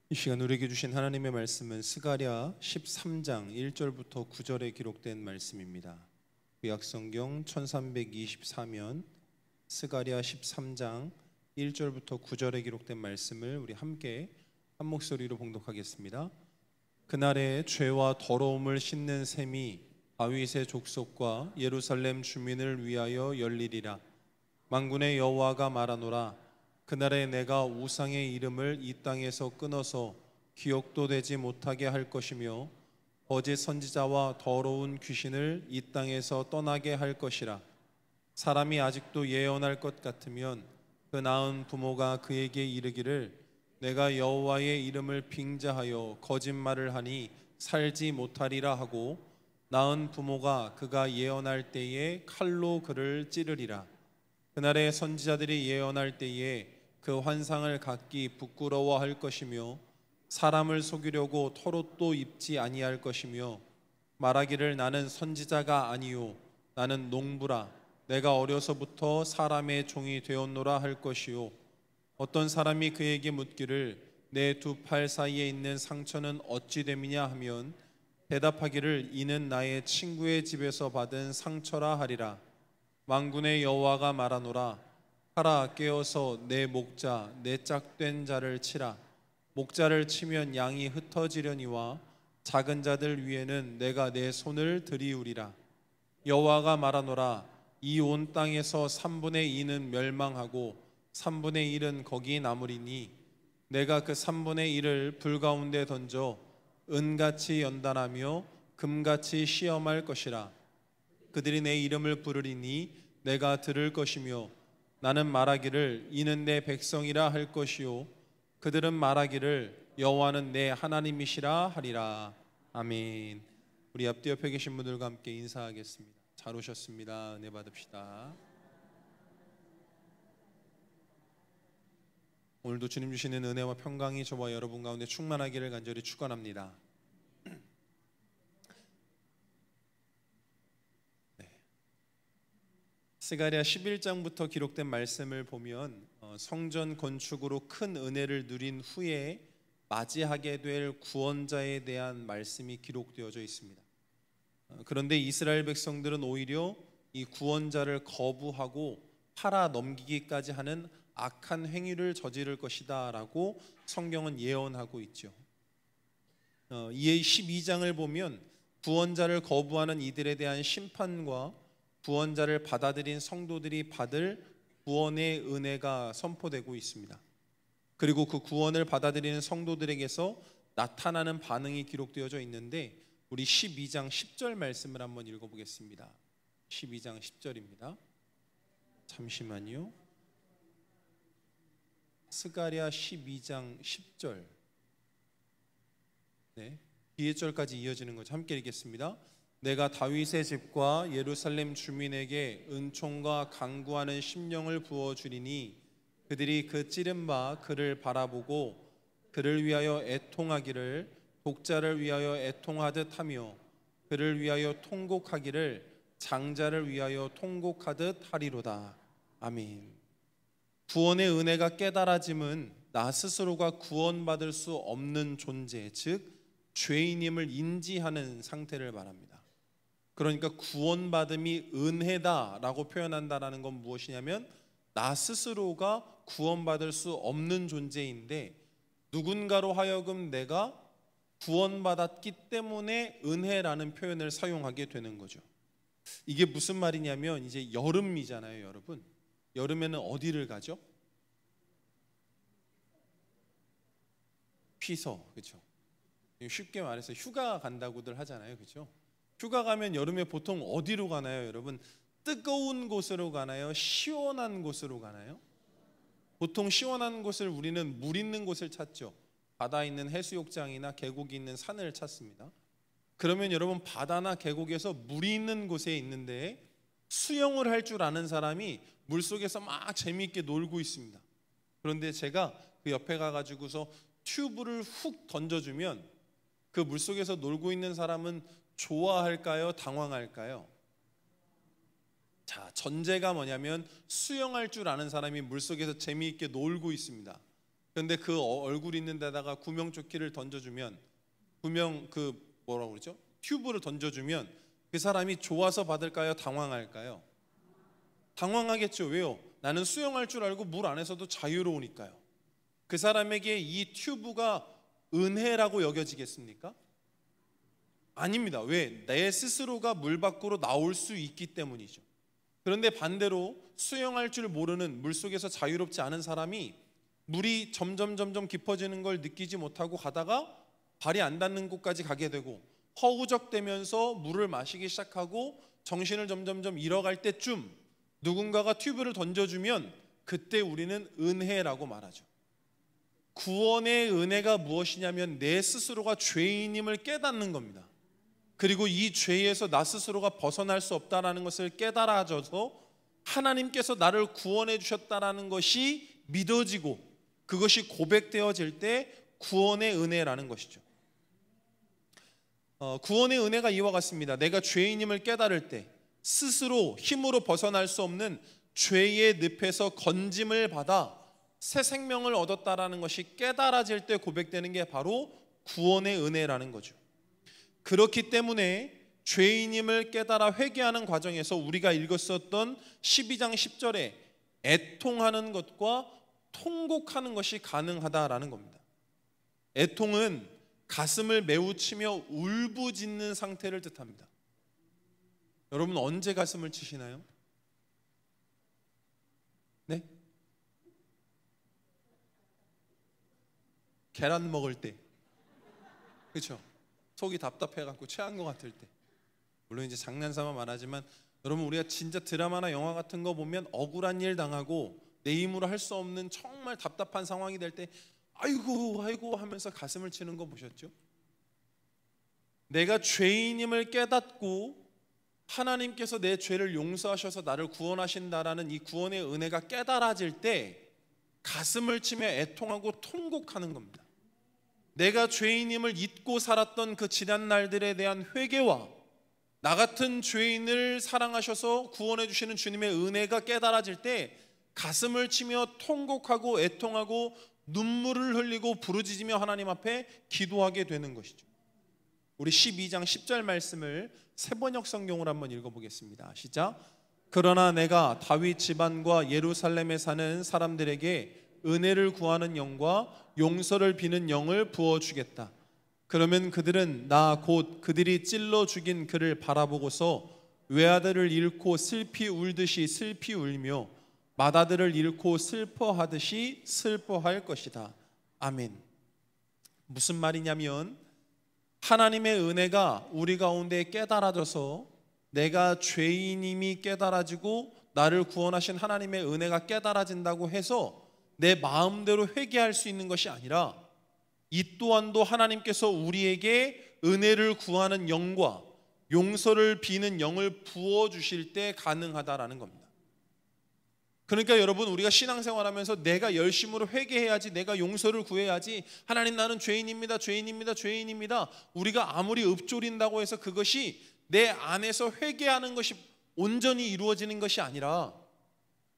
이 시간 우리에게 주신 하나님의 말씀은 스가랴 13장 1절부터 9절에 기록된 말씀입니다. 구약성경 1324면 스가랴 13장 1절부터 9절에 기록된 말씀을 우리 함께 한 목소리로 봉독하겠습니다. 그날에 죄와 더러움을 씻는 셈이 다윗의 족속과 예루살렘 주민을 위하여 열리리라. 만군의 여호와가 말하노라. 그날에 내가 우상의 이름을 이 땅에서 끊어서 기억도 되지 못하게 할 것이며 거짓 선지자와 더러운 귀신을 이 땅에서 떠나게 할 것이라. 사람이 아직도 예언할 것 같으면 그 낳은 부모가 그에게 이르기를 내가 여호와의 이름을 빙자하여 거짓말을 하니 살지 못하리라 하고 낳은 부모가 그가 예언할 때에 칼로 그를 찌르리라. 그날에 선지자들이 예언할 때에 그 환상을 갖기 부끄러워할 것이며 사람을 속이려고 털옷도 입지 아니할 것이며 말하기를 나는 선지자가 아니요 나는 농부라 내가 어려서부터 사람의 종이 되었노라 할 것이요 어떤 사람이 그에게 묻기를 내 두 팔 사이에 있는 상처는 어찌 됨이냐 하면 대답하기를 이는 나의 친구의 집에서 받은 상처라 하리라. 만군의 여호와가 말하노라. 하라 깨어서 내 목자 내 짝된 자를 치라. 목자를 치면 양이 흩어지려니와 작은 자들 위에는 내가 내 손을 들이우리라. 여호와가 말하노라. 이 온 땅에서 3분의 2는 멸망하고 3분의 1은 거기 남으리니 내가 그 3분의 1을 불 가운데 던져 은같이 연단하며 금같이 시험할 것이라. 그들이 내 이름을 부르리니 내가 들을 것이며 나는 말하기를 이는 내 백성이라 할 것이요 그들은 말하기를 여호와는 내 하나님이시라 하리라. 아멘. 우리 앞뒤 옆에 계신 분들과 함께 인사하겠습니다. 잘 오셨습니다. 은혜 받읍시다. 오늘도 주님 주시는 은혜와 평강이 저와 여러분 가운데 충만하기를 간절히 축원합니다. 스가랴 11장부터 기록된 말씀을 보면 성전 건축으로 큰 은혜를 누린 후에 맞이하게 될 구원자에 대한 말씀이 기록되어져 있습니다. 그런데 이스라엘 백성들은 오히려 이 구원자를 거부하고 팔아 넘기기까지 하는 악한 행위를 저지를 것이다 라고 성경은 예언하고 있죠. 이에 12장을 보면 구원자를 거부하는 이들에 대한 심판과 구원자를 받아들인 성도들이 받을 구원의 은혜가 선포되고 있습니다. 그리고 그 구원을 받아들이는 성도들에게서 나타나는 반응이 기록되어져 있는데 우리 12장 10절 말씀을 한번 읽어보겠습니다. 12장 10절입니다. 잠시만요. 스가랴 12장 10절 뒤에 절까지 이어지는 거죠. 함께 읽겠습니다. 내가 다윗의 집과 예루살렘 주민에게 은총과 강구하는 심령을 부어주리니 그들이 그 찌른 바 그를 바라보고 그를 위하여 애통하기를 독자를 위하여 애통하듯 하며 그를 위하여 통곡하기를 장자를 위하여 통곡하듯 하리로다. 아멘. 구원의 은혜가 깨달아짐은 나 스스로가 구원받을 수 없는 존재, 즉 죄인임을 인지하는 상태를 말합니다. 그러니까 구원받음이 은혜다라고 표현한다라는 건 무엇이냐면 나 스스로가 구원받을 수 없는 존재인데 누군가로 하여금 내가 구원받았기 때문에 은혜라는 표현을 사용하게 되는 거죠. 이게 무슨 말이냐면 이제 여름이잖아요, 여러분. 여름에는 어디를 가죠? 피서, 그렇죠? 쉽게 말해서 휴가 간다고들 하잖아요, 그렇죠? 휴가 가면 여름에 보통 어디로 가나요, 여러분? 뜨거운 곳으로 가나요? 시원한 곳으로 가나요? 보통 시원한 곳을 우리는 물 있는 곳을 찾죠. 바다 있는 해수욕장이나 계곡이 있는 산을 찾습니다. 그러면 여러분 바다나 계곡에서 물이 있는 곳에 있는데 수영을 할 줄 아는 사람이 물속에서 막 재미있게 놀고 있습니다. 그런데 제가 그 옆에 가가지고서 튜브를 훅 던져주면 그 물속에서 놀고 있는 사람은 좋아할까요? 당황할까요? 자, 전제가 뭐냐면 수영할 줄 아는 사람이 물속에서 재미있게 놀고 있습니다. 그런데 그 얼굴 있는 데다가 구명조끼를 던져주면, 구명 뭐라고 그러죠? 튜브를 던져주면 그 사람이 좋아서 받을까요? 당황할까요? 당황하겠죠. 왜요? 나는 수영할 줄 알고 물 안에서도 자유로우니까요. 그 사람에게 이 튜브가 은혜라고 여겨지겠습니까? 아닙니다. 왜? 내 스스로가 물 밖으로 나올 수 있기 때문이죠. 그런데 반대로 수영할 줄 모르는, 물속에서 자유롭지 않은 사람이 물이 점점 깊어지는 걸 느끼지 못하고 가다가 발이 안 닿는 곳까지 가게 되고 허우적대면서 물을 마시기 시작하고 정신을 점점 잃어갈 때쯤 누군가가 튜브를 던져주면 그때 우리는 은혜라고 말하죠. 구원의 은혜가 무엇이냐면 내 스스로가 죄인임을 깨닫는 겁니다. 그리고 이 죄에서 나 스스로가 벗어날 수 없다는 것을 깨달아져서 하나님께서 나를 구원해 주셨다는 것이 믿어지고 그것이 고백되어질 때 구원의 은혜라는 것이죠. 구원의 은혜가 이와 같습니다. 내가 죄인임을 깨달을 때 스스로 힘으로 벗어날 수 없는 죄의 늪에서 건짐을 받아 새 생명을 얻었다라는 것이 깨달아질 때 고백되는 게 바로 구원의 은혜라는 거죠. 그렇기 때문에 죄인임을 깨달아 회개하는 과정에서 우리가 읽었었던 12장 10절에 애통하는 것과 통곡하는 것이 가능하다라는 겁니다. 애통은 가슴을 매우 치며 울부짖는 상태를 뜻합니다. 여러분 언제 가슴을 치시나요? 네? 계란 먹을 때, 그렇죠? 속이 답답해갖고 체한 것 같을 때. 물론 이제 장난삼아 말하지만 여러분 우리가 진짜 드라마나 영화 같은 거 보면 억울한 일 당하고 내 힘으로 할 수 없는 정말 답답한 상황이 될 때 아이고 하면서 가슴을 치는 거 보셨죠? 내가 죄인임을 깨닫고 하나님께서 내 죄를 용서하셔서 나를 구원하신다라는 이 구원의 은혜가 깨달아질 때 가슴을 치며 애통하고 통곡하는 겁니다. 내가 죄인임을 잊고 살았던 그 지난 날들에 대한 회개와 나 같은 죄인을 사랑하셔서 구원해 주시는 주님의 은혜가 깨달아질 때 가슴을 치며 통곡하고 애통하고 눈물을 흘리고 부르짖으며 하나님 앞에 기도하게 되는 것이죠. 우리 12장 10절 말씀을 세번역 성경으로 한번 읽어보겠습니다. 시작. 그러나 내가 다윗 집안과 예루살렘에 사는 사람들에게 은혜를 구하는 영과 용서를 비는 영을 부어주겠다. 그러면 그들은 나 곧 그들이 찔러 죽인 그를 바라보고서 외아들을 잃고 슬피 울듯이 슬피 울며 맏아들을 잃고 슬퍼하듯이 슬퍼할 것이다. 아멘. 무슨 말이냐면 하나님의 은혜가 우리 가운데 깨달아져서 내가 죄인임이 깨달아지고 나를 구원하신 하나님의 은혜가 깨달아진다고 해서 내 마음대로 회개할 수 있는 것이 아니라 이 또한도 하나님께서 우리에게 은혜를 구하는 영과 용서를 비는 영을 부어주실 때 가능하다라는 겁니다. 그러니까 여러분 우리가 신앙생활하면서 내가 열심으로 회개해야지, 내가 용서를 구해야지, 하나님 나는 죄인입니다 우리가 아무리 읊조린다고 해서 그것이 내 안에서 회개하는 것이 온전히 이루어지는 것이 아니라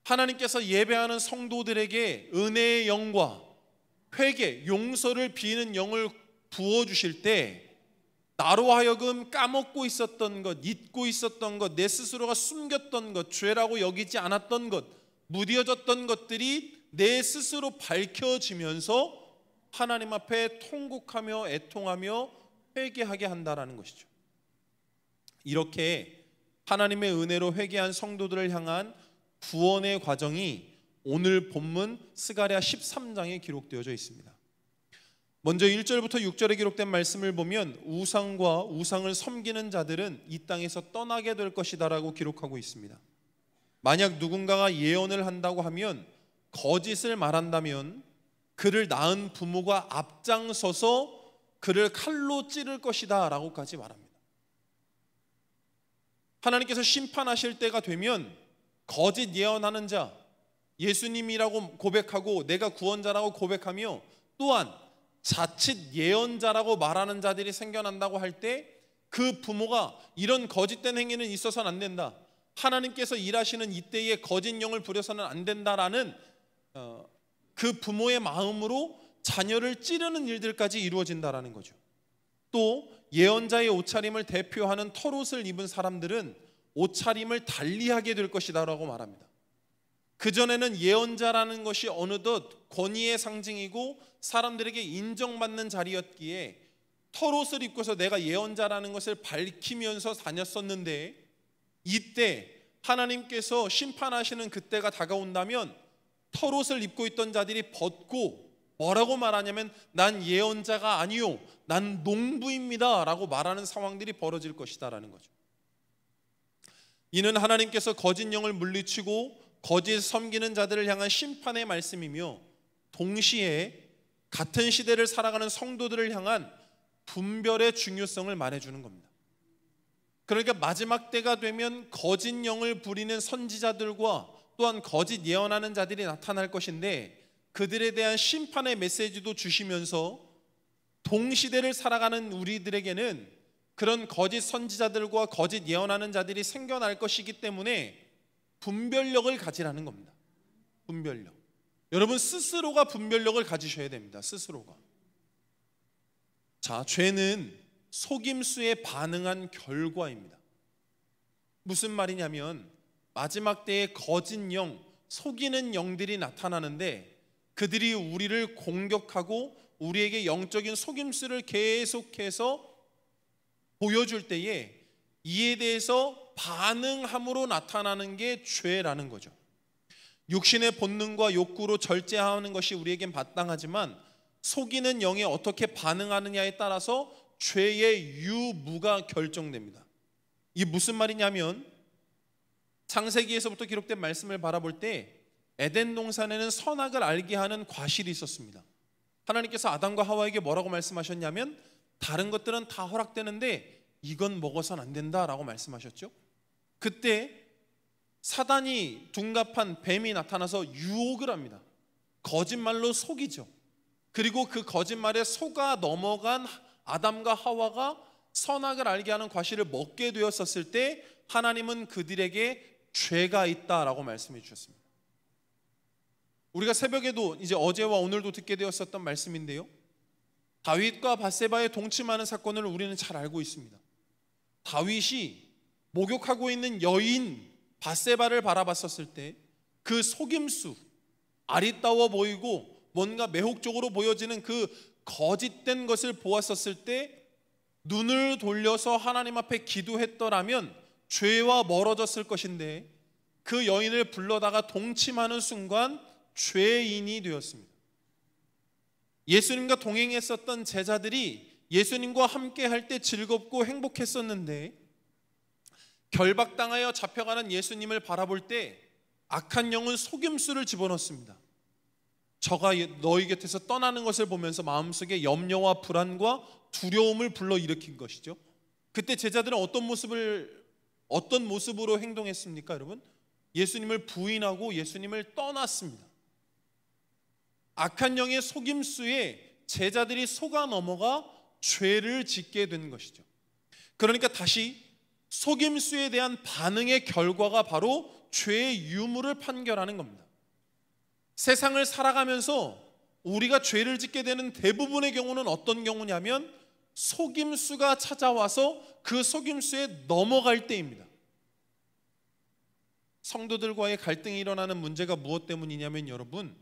하나님께서 예배하는 성도들에게 은혜의 영과 회개, 용서를 비는 영을 부어주실 때 나로 하여금 까먹고 있었던 것, 잊고 있었던 것, 내 스스로가 숨겼던 것, 죄라고 여기지 않았던 것, 무뎌졌던 것들이 내 스스로 밝혀지면서 하나님 앞에 통곡하며 애통하며 회개하게 한다라는 것이죠. 이렇게 하나님의 은혜로 회개한 성도들을 향한 구원의 과정이 오늘 본문 스가랴 13장에 기록되어져 있습니다. 먼저 1절부터 6절에 기록된 말씀을 보면 우상과 우상을 섬기는 자들은 이 땅에서 떠나게 될 것이다라고 기록하고 있습니다. 만약 누군가가 예언을 한다고 하면, 거짓을 말한다면 그를 낳은 부모가 앞장서서 그를 칼로 찌를 것이다 라고까지 말합니다. 하나님께서 심판하실 때가 되면 거짓 예언하는 자, 예수님이라고 고백하고 내가 구원자라고 고백하며 또한 자칫 예언자라고 말하는 자들이 생겨난다고 할 때 그 부모가 이런 거짓된 행위는 있어서는 안 된다, 하나님께서 일하시는 이때에 거짓 영을 부려서는 안 된다라는 그 부모의 마음으로 자녀를 찌르는 일들까지 이루어진다라는 거죠. 또 예언자의 옷차림을 대표하는 털옷을 입은 사람들은 옷차림을 달리하게 될 것이다 라고 말합니다. 그전에는 예언자라는 것이 어느덧 권위의 상징이고 사람들에게 인정받는 자리였기에 털옷을 입고서 내가 예언자라는 것을 밝히면서 다녔었는데, 이때 하나님께서 심판하시는 그때가 다가온다면 털옷을 입고 있던 자들이 벗고 뭐라고 말하냐면 난 예언자가 아니요, 난 농부입니다 라고 말하는 상황들이 벌어질 것이다 라는 거죠. 이는 하나님께서 거짓 영을 물리치고 거짓 섬기는 자들을 향한 심판의 말씀이며, 동시에 같은 시대를 살아가는 성도들을 향한 분별의 중요성을 말해주는 겁니다. 그러니까 마지막 때가 되면 거짓 영을 부리는 선지자들과 또한 거짓 예언하는 자들이 나타날 것인데, 그들에 대한 심판의 메시지도 주시면서 동시대를 살아가는 우리들에게는 그런 거짓 선지자들과 거짓 예언하는 자들이 생겨날 것이기 때문에 분별력을 가지라는 겁니다. 분별력. 여러분 스스로가 분별력을 가지셔야 됩니다. 스스로가. 자, 죄는 속임수에 반응한 결과입니다. 무슨 말이냐면 마지막 때에 거짓 영, 속이는 영들이 나타나는데 그들이 우리를 공격하고 우리에게 영적인 속임수를 계속해서 보여줄 때에 이에 대해서 반응함으로 나타나는 게 죄라는 거죠. 육신의 본능과 욕구로 절제하는 것이 우리에겐 마땅하지만 속이는 영에 어떻게 반응하느냐에 따라서 죄의 유무가 결정됩니다. 이게 무슨 말이냐면 창세기에서부터 기록된 말씀을 바라볼 때 에덴 동산에는 선악을 알게 하는 과실이 있었습니다. 하나님께서 아담과 하와에게 뭐라고 말씀하셨냐면 다른 것들은 다 허락되는데 이건 먹어서는 안 된다라고 말씀하셨죠. 그때 사단이 둔갑한 뱀이 나타나서 유혹을 합니다. 거짓말로 속이죠. 그리고 그 거짓말에 속아 넘어간 아담과 하와가 선악을 알게 하는 과실을 먹게 되었었을 때 하나님은 그들에게 죄가 있다라고 말씀해 주셨습니다. 우리가 새벽에도 이제 어제와 오늘도 듣게 되었었던 말씀인데요, 다윗과 밧세바의 동침하는 사건을 우리는 잘 알고 있습니다. 다윗이 목욕하고 있는 여인 밧세바를 바라봤었을 때 그 속임수, 아리따워 보이고 뭔가 매혹적으로 보여지는 그 거짓된 것을 보았었을 때 눈을 돌려서 하나님 앞에 기도했더라면 죄와 멀어졌을 것인데 그 여인을 불러다가 동침하는 순간 죄인이 되었습니다. 예수님과 동행했었던 제자들이 예수님과 함께 할 때 즐겁고 행복했었는데 결박당하여 잡혀가는 예수님을 바라볼 때 악한 영은 속임수를 집어넣습니다. 저가 너희 곁에서 떠나는 것을 보면서 마음속에 염려와 불안과 두려움을 불러일으킨 것이죠. 그때 제자들은 어떤 모습으로 행동했습니까, 여러분? 예수님을 부인하고 예수님을 떠났습니다. 악한 영의 속임수에 제자들이 속아 넘어가 죄를 짓게 된 것이죠. 그러니까 다시 속임수에 대한 반응의 결과가 바로 죄의 유무를 판결하는 겁니다. 세상을 살아가면서 우리가 죄를 짓게 되는 대부분의 경우는 어떤 경우냐면 속임수가 찾아와서 그 속임수에 넘어갈 때입니다. 성도들과의 갈등이 일어나는 문제가 무엇 때문이냐면 여러분,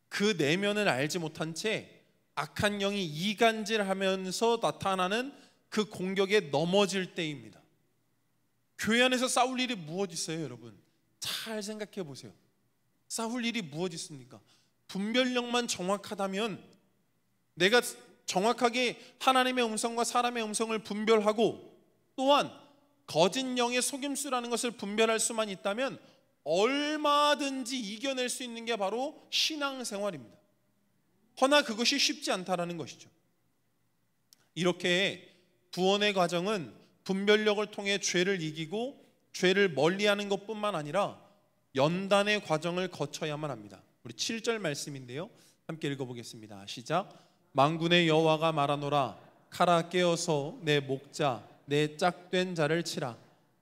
그 내면을 알지 못한 채 악한 영이 이간질하면서 나타나는 그 공격에 넘어질 때입니다. 교회 안에서 싸울 일이 무엇 있어요, 여러분? 잘 생각해 보세요. 싸울 일이 무엇 있습니까? 분별력만 정확하다면, 내가 정확하게 하나님의 음성과 사람의 음성을 분별하고 또한 거짓 영의 속임수라는 것을 분별할 수만 있다면 얼마든지 이겨낼 수 있는 게 바로 신앙생활입니다. 허나 그것이 쉽지 않다라는 것이죠. 이렇게 구원의 과정은 분별력을 통해 죄를 이기고 죄를 멀리하는 것뿐만 아니라 연단의 과정을 거쳐야만 합니다. 우리 7절 말씀인데요, 함께 읽어보겠습니다. 시작. 만군의 여호와가 말하노라. 칼아 깨어서 내 목자 내 짝된 자를 치라.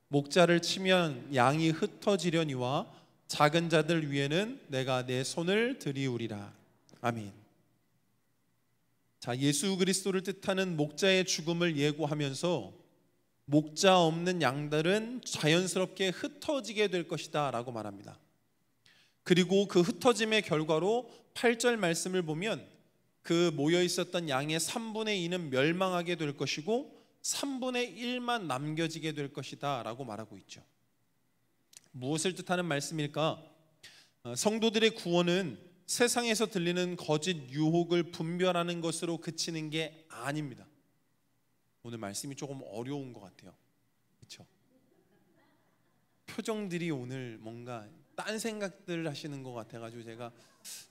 목자를 치면 양이 흩어지려니와 작은 자들 위에는 내가 내 손을 들이우리라. 아멘. 자, 예수 그리스도를 뜻하는 목자의 죽음을 예고하면서 목자 없는 양들은 자연스럽게 흩어지게 될 것이다 라고 말합니다. 그리고 그 흩어짐의 결과로 8절 말씀을 보면 그 모여 있었던 양의 3분의 2는 멸망하게 될 것이고 3분의 1만 남겨지게 될 것이다 라고 말하고 있죠. 무엇을 뜻하는 말씀일까? 성도들의 구원은 세상에서 들리는 거짓 유혹을 분별하는 것으로 그치는 게 아닙니다. 오늘 말씀이 조금 어려운 것 같아요. 그렇죠? 표정들이 오늘 뭔가 딴 생각들 하시는 것 같아가지고 제가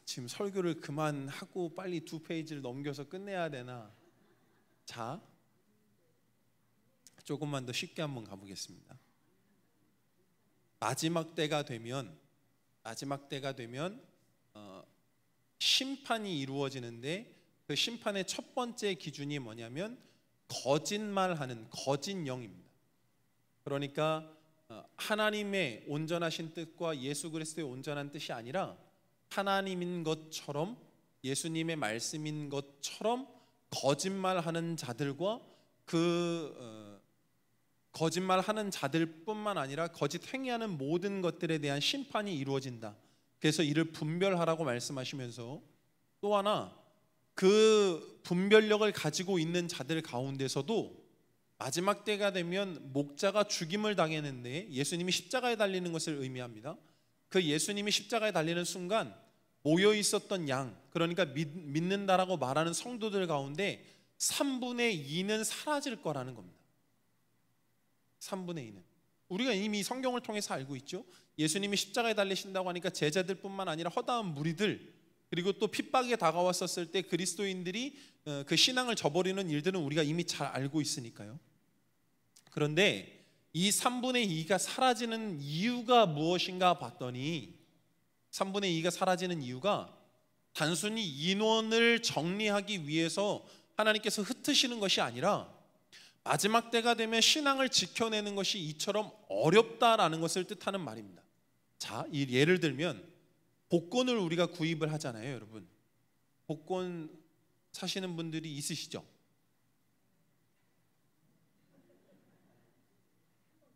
지금 설교를 그만하고 빨리 2페이지를 넘겨서 끝내야 되나. 자, 조금만 더 쉽게 한번 가보겠습니다. 마지막 때가 되면 심판이 이루어지는데 그 심판의 첫 번째 기준이 뭐냐면 거짓말하는 거짓 영입니다. 그러니까 하나님의 온전하신 뜻과 예수 그리스도의 온전한 뜻이 아니라 하나님인 것처럼 예수님의 말씀인 것처럼 거짓말하는 자들과 거짓말하는 자들뿐만 아니라 거짓 행위하는 모든 것들에 대한 심판이 이루어진다. 그래서 이를 분별하라고 말씀하시면서 또 하나 그 분별력을 가지고 있는 자들 가운데서도 마지막 때가 되면 목자가 죽임을 당했는데 예수님이 십자가에 달리는 것을 의미합니다. 그 예수님이 십자가에 달리는 순간 모여 있었던 양, 그러니까 믿는다라고 말하는 성도들 가운데 3분의 2는 사라질 거라는 겁니다. 3분의 2는 우리가 이미 성경을 통해서 알고 있죠. 예수님이 십자가에 달리신다고 하니까 제자들뿐만 아니라 허다한 무리들, 그리고 또 핍박에 다가왔었을 때 그리스도인들이 그 신앙을 저버리는 일들은 우리가 이미 잘 알고 있으니까요. 그런데 이 3분의 2가 사라지는 이유가 무엇인가 봤더니 3분의 2가 사라지는 이유가 단순히 인원을 정리하기 위해서 하나님께서 흩으시는 것이 아니라 마지막 때가 되면 신앙을 지켜내는 것이 이처럼 어렵다라는 것을 뜻하는 말입니다. 자, 이 예를 들면 복권을 우리가 구입을 하잖아요, 여러분. 복권 사시는 분들이 있으시죠?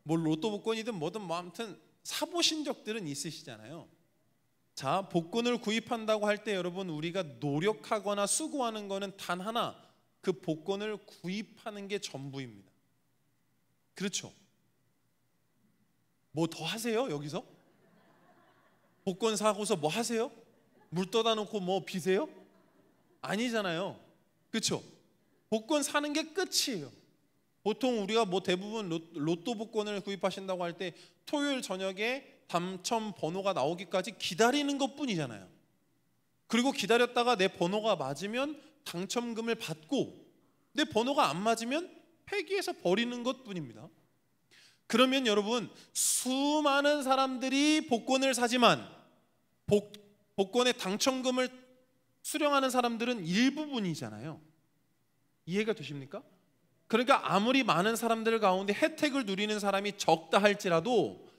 뭐 로또 복권이든 뭐든 뭐 아무튼 사보신 적들은 있으시잖아요. 자, 복권을 구입한다고 할 때 여러분 우리가 노력하거나 수고하는 거는 단 하나, 그 복권을 구입하는 게 전부입니다. 그렇죠? 뭐 더 하세요, 여기서? 복권 사고서 뭐 하세요? 물 떠다 놓고 뭐 비세요? 아니잖아요. 그렇죠? 복권 사는 게 끝이에요. 보통 우리가 뭐 대부분 로또 복권을 구입하신다고 할 때 토요일 저녁에 당첨 번호가 나오기까지 기다리는 것뿐이잖아요. 그리고 기다렸다가 내 번호가 맞으면 당첨금을 받고 내 번호가 안 맞으면 폐기해서 버리는 것뿐입니다. 그러면 여러분 수많은 사람들이 복권을 사지만 복권의 당첨금을 수령하는 사람들은 일부분이잖아요. 이해가 되십니까? 그러니까 아무리 많은 사람들 가운데 혜택을 누리는 사람이 적다 할지라도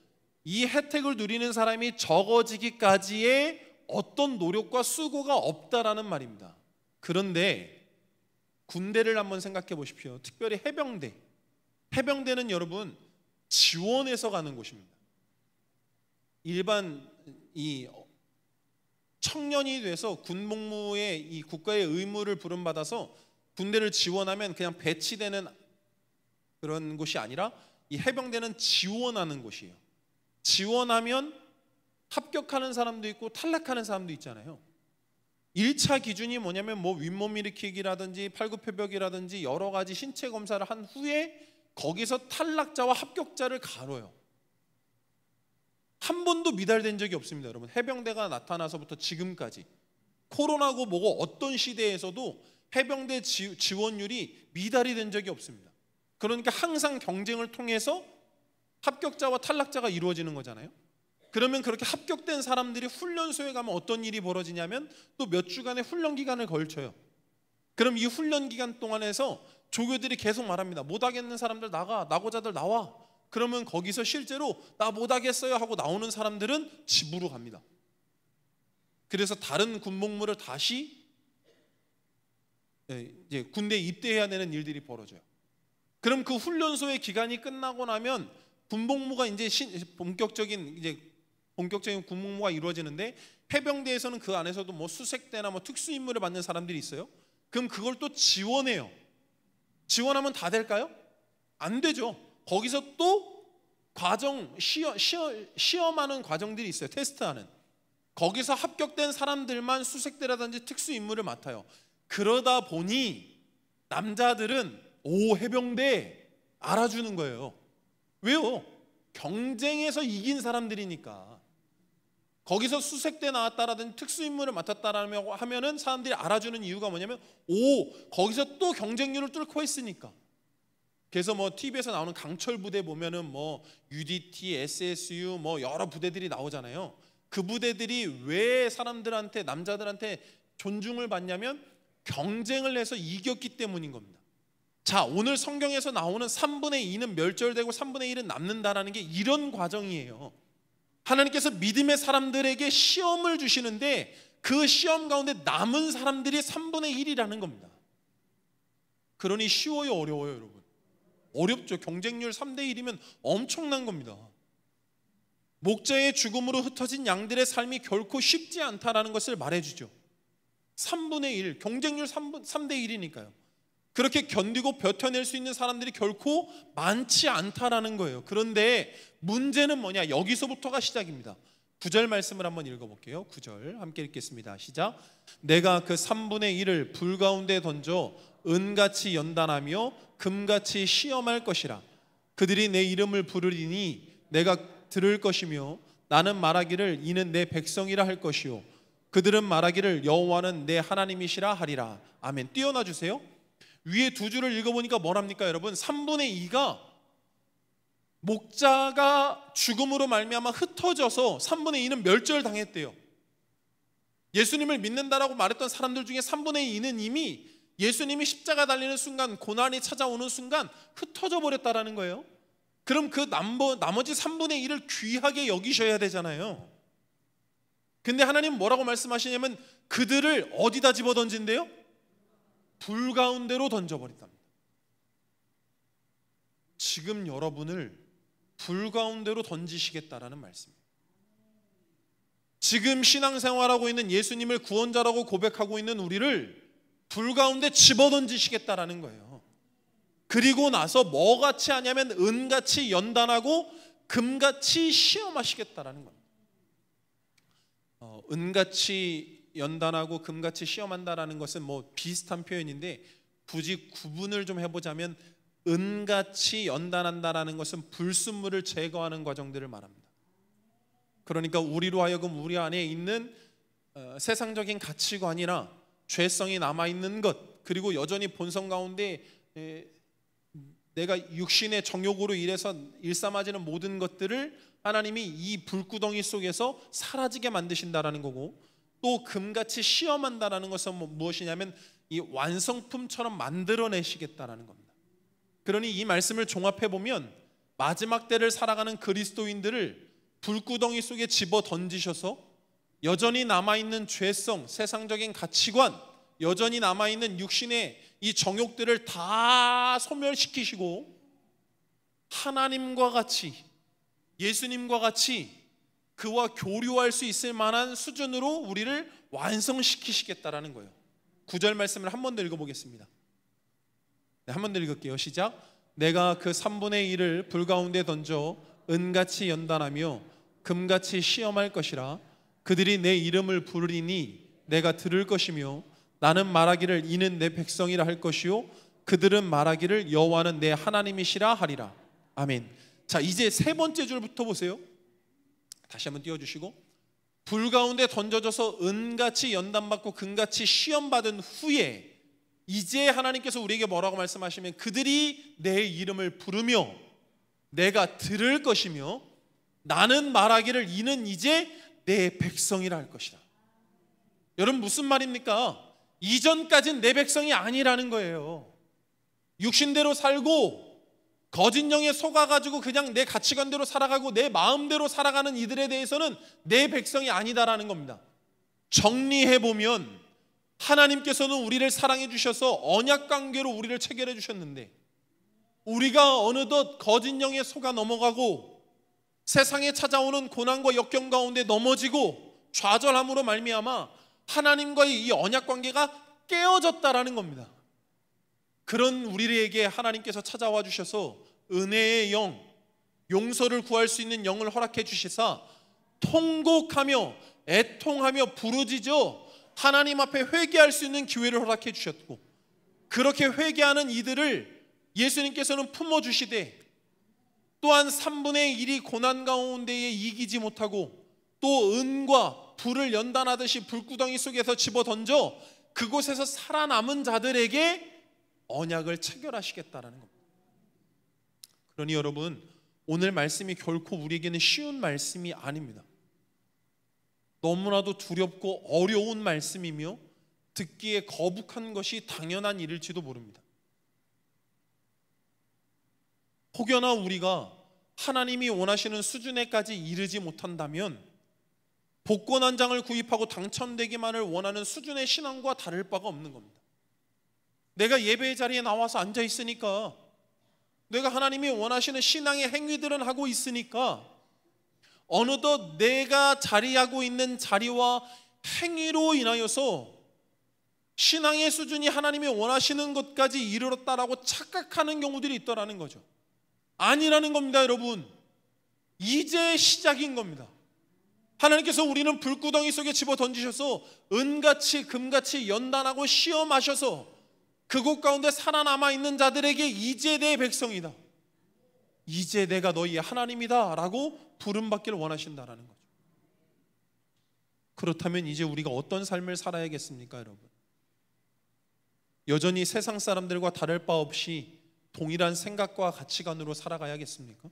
이 혜택을 누리는 사람이 적어지기까지의 어떤 노력과 수고가 없다라는 말입니다. 그런데 군대를 한번 생각해 보십시오. 특별히 해병대는 여러분 지원해서 가는 곳입니다. 일반 이 청년이 돼서 군복무에 이 국가의 의무를 부름받아서 군대를 지원하면 그냥 배치되는 그런 곳이 아니라 이 해병대는 지원하는 곳이에요. 지원하면 합격하는 사람도 있고 탈락하는 사람도 있잖아요. 1차 기준이 뭐냐면 뭐 윗몸 일으키기라든지 팔굽혀펴기라든지 여러 가지 신체 검사를 한 후에 거기서 탈락자와 합격자를 가려요. 한 번도 미달된 적이 없습니다, 여러분. 해병대가 나타나서부터 지금까지 코로나고 뭐고 어떤 시대에서도 해병대 지원율이 미달이 된 적이 없습니다. 그러니까 항상 경쟁을 통해서 합격자와 탈락자가 이루어지는 거잖아요. 그러면 그렇게 합격된 사람들이 훈련소에 가면 어떤 일이 벌어지냐면 또 몇 주간의 훈련 기간을 걸쳐요. 그럼 이 훈련 기간 동안에서 조교들이 계속 말합니다. 못하겠는 사람들 나가, 나고자들 나와. 그러면 거기서 실제로 나 못하겠어요 하고 나오는 사람들은 집으로 갑니다. 그래서 다른 군복무를 다시 이제 군대에 입대해야 되는 일들이 벌어져요. 그럼 그 훈련소의 기간이 끝나고 나면 군복무가 이제 본격적인 군복무가 이루어지는데, 해병대에서는 그 안에서도 뭐 수색대나 뭐 특수 임무를 받는 사람들이 있어요. 그럼 그걸 또 지원해요. 지원하면 다 될까요? 안 되죠. 거기서 또 시험하는 과정들이 있어요. 테스트하는. 거기서 합격된 사람들만 수색대라든지 특수 임무를 맡아요. 그러다 보니 남자들은 해병대 알아주는 거예요. 왜요? 경쟁에서 이긴 사람들이니까. 거기서 수색대 나왔다라든지 특수 임무를 맡았다라고 하면은 사람들이 알아주는 이유가 뭐냐면 거기서 또 경쟁률을 뚫고 했으니까. 그래서 뭐 TV에서 나오는 강철 부대 보면은 뭐 UDT, SSU 뭐 여러 부대들이 나오잖아요. 그 부대들이 왜 사람들한테, 남자들한테 존중을 받냐면 경쟁을 해서 이겼기 때문인 겁니다. 자, 오늘 성경에서 나오는 3분의 2는 멸절되고 3분의 1은 남는다라는 게 이런 과정이에요. 하나님께서 믿음의 사람들에게 시험을 주시는데 그 시험 가운데 남은 사람들이 3분의 1이라는 겁니다. 그러니 쉬워요, 어려워요, 여러분? 어렵죠. 경쟁률 3대 1이면 엄청난 겁니다. 목자의 죽음으로 흩어진 양들의 삶이 결코 쉽지 않다라는 것을 말해주죠. 3분의 1, 경쟁률 3대 1이니까요. 그렇게 견디고 버텨낼 수 있는 사람들이 결코 많지 않다라는 거예요. 그런데 문제는 뭐냐? 여기서부터가 시작입니다. 9절 말씀을 한번 읽어볼게요. 9절 함께 읽겠습니다. 시작. 내가 그 3분의 1을 불 가운데 던져 은같이 연단하며 금같이 시험할 것이라. 그들이 내 이름을 부르리니 내가 들을 것이며 나는 말하기를 이는 내 백성이라 할 것이요 그들은 말하기를 여호와는 내 하나님이시라 하리라. 아멘. 띄어놔 주세요. 위에 두 줄을 읽어보니까 뭐랍니까 여러분? 3분의 2가 목자가 죽음으로 말미암아 흩어져서 3분의 2는 멸절당했대요. 예수님을 믿는다라고 말했던 사람들 중에 3분의 2는 이미 예수님이 십자가 달리는 순간, 고난이 찾아오는 순간 흩어져 버렸다라는 거예요. 그럼 그 나머지 3분의 1을 귀하게 여기셔야 되잖아요. 근데 하나님 뭐라고 말씀하시냐면 그들을 어디다 집어던진대요? 불 가운데로 던져버린답니다. 지금 여러분을 불 가운데로 던지시겠다라는 말씀이에요. 지금 신앙생활하고 있는 예수님을 구원자라고 고백하고 있는 우리를 불 가운데 집어던지시겠다라는 거예요. 그리고 나서 뭐같이 하냐면 은같이 연단하고 금같이 시험하시겠다라는 겁니다. 은같이 연단하고 금같이 시험한다라는 것은 뭐 비슷한 표현인데 굳이 구분을 좀 해보자면 은같이 연단한다라는 것은 불순물을 제거하는 과정들을 말합니다. 그러니까 우리로 하여금 우리 안에 있는 세상적인 가치관이나 죄성이 남아있는 것, 그리고 여전히 본성 가운데 내가 육신의 정욕으로 인해서 일삼아지는 모든 것들을 하나님이 이 불구덩이 속에서 사라지게 만드신다라는 거고, 또 금같이 시험한다라는 것은 무엇이냐면 이 완성품처럼 만들어내시겠다라는 겁니다. 그러니 이 말씀을 종합해 보면 마지막 때를 살아가는 그리스도인들을 불구덩이 속에 집어 던지셔서 여전히 남아있는 죄성, 세상적인 가치관, 여전히 남아있는 육신의 이 정욕들을 다 소멸시키시고 하나님과 같이, 예수님과 같이 그와 교류할 수 있을 만한 수준으로 우리를 완성시키시겠다라는 거예요. 9절 말씀을 한 번 더 읽어보겠습니다. 네, 한 번 더 읽을게요. 시작. 내가 그 3분의 1을 불 가운데 던져 은같이 연단하며 금같이 시험할 것이라. 그들이 내 이름을 부르리니 내가 들을 것이며 나는 말하기를 이는 내 백성이라 할 것이요 그들은 말하기를 여호와는 내 하나님이시라 하리라. 아멘. 자, 이제 세 번째 줄부터 보세요. 다시 한번 띄워주시고, 불 가운데 던져져서 은같이 연단받고 금같이 시험받은 후에 이제 하나님께서 우리에게 뭐라고 말씀하시면 그들이 내 이름을 부르며 내가 들을 것이며 나는 말하기를 이는 이제 내 백성이라 할 것이다. 여러분 무슨 말입니까? 이전까지는 내 백성이 아니라는 거예요. 육신대로 살고 거짓 영에 속아가지고 그냥 내 가치관대로 살아가고 내 마음대로 살아가는 이들에 대해서는 내 백성이 아니다라는 겁니다. 정리해보면 하나님께서는 우리를 사랑해 주셔서 언약 관계로 우리를 체결해 주셨는데, 우리가 어느덧 거짓 영에 속아 넘어가고 세상에 찾아오는 고난과 역경 가운데 넘어지고 좌절함으로 말미암아 하나님과의 이 언약 관계가 깨어졌다라는 겁니다. 그런 우리에게 하나님께서 찾아와 주셔서 은혜의 영, 용서를 구할 수 있는 영을 허락해 주시사 통곡하며 애통하며 부르짖어 하나님 앞에 회개할 수 있는 기회를 허락해 주셨고, 그렇게 회개하는 이들을 예수님께서는 품어주시되, 또한 3분의 1이 고난 가운데에 이기지 못하고 또 은과 불을 연단하듯이 불구덩이 속에서 집어던져 그곳에서 살아남은 자들에게 언약을 체결하시겠다라는 겁니다. 그러니 여러분, 오늘 말씀이 결코 우리에게는 쉬운 말씀이 아닙니다. 너무나도 두렵고 어려운 말씀이며 듣기에 거북한 것이 당연한 일일지도 모릅니다. 혹여나 우리가 하나님이 원하시는 수준에까지 이르지 못한다면 복권 한 장을 구입하고 당첨되기만을 원하는 수준의 신앙과 다를 바가 없는 겁니다. 내가 예배의 자리에 나와서 앉아 있으니까, 내가 하나님이 원하시는 신앙의 행위들은 하고 있으니까 어느덧 내가 자리하고 있는 자리와 행위로 인하여서 신앙의 수준이 하나님이 원하시는 것까지 이르렀다라고 착각하는 경우들이 있더라는 거죠. 아니라는 겁니다, 여러분. 이제 시작인 겁니다. 하나님께서 우리는 불구덩이 속에 집어 던지셔서 은같이 금같이 연단하고 시험하셔서 그곳 가운데 살아남아 있는 자들에게 이제 내 백성이다, 이제 내가 너희의 하나님이다 라고 부름받기를 원하신다라는 거죠. 그렇다면 이제 우리가 어떤 삶을 살아야겠습니까, 여러분? 여전히 세상 사람들과 다를 바 없이 동일한 생각과 가치관으로 살아가야겠습니까?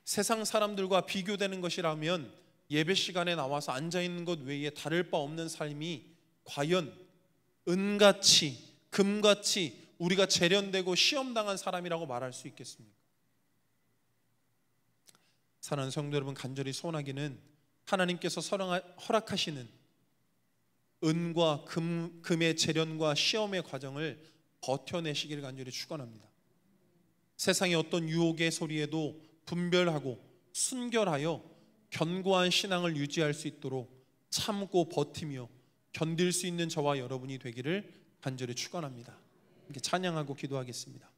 세상 사람들과 비교되는 것이라면 예배 시간에 나와서 앉아있는 것 외에 다를 바 없는 삶이 과연 은같이 금같이 우리가 재련되고 시험당한 사람이라고 말할 수 있겠습니까? 사랑하는 성도 여러분, 간절히 소원하기는 하나님께서 허락하시는 은과 금의 재련과 시험의 과정을 버텨내시기를 간절히 축원합니다. 세상의 어떤 유혹의 소리에도 분별하고 순결하여 견고한 신앙을 유지할 수 있도록 참고 버티며 견딜 수 있는 저와 여러분이 되기를 간절히 축원합니다. 이렇게 찬양하고 기도하겠습니다.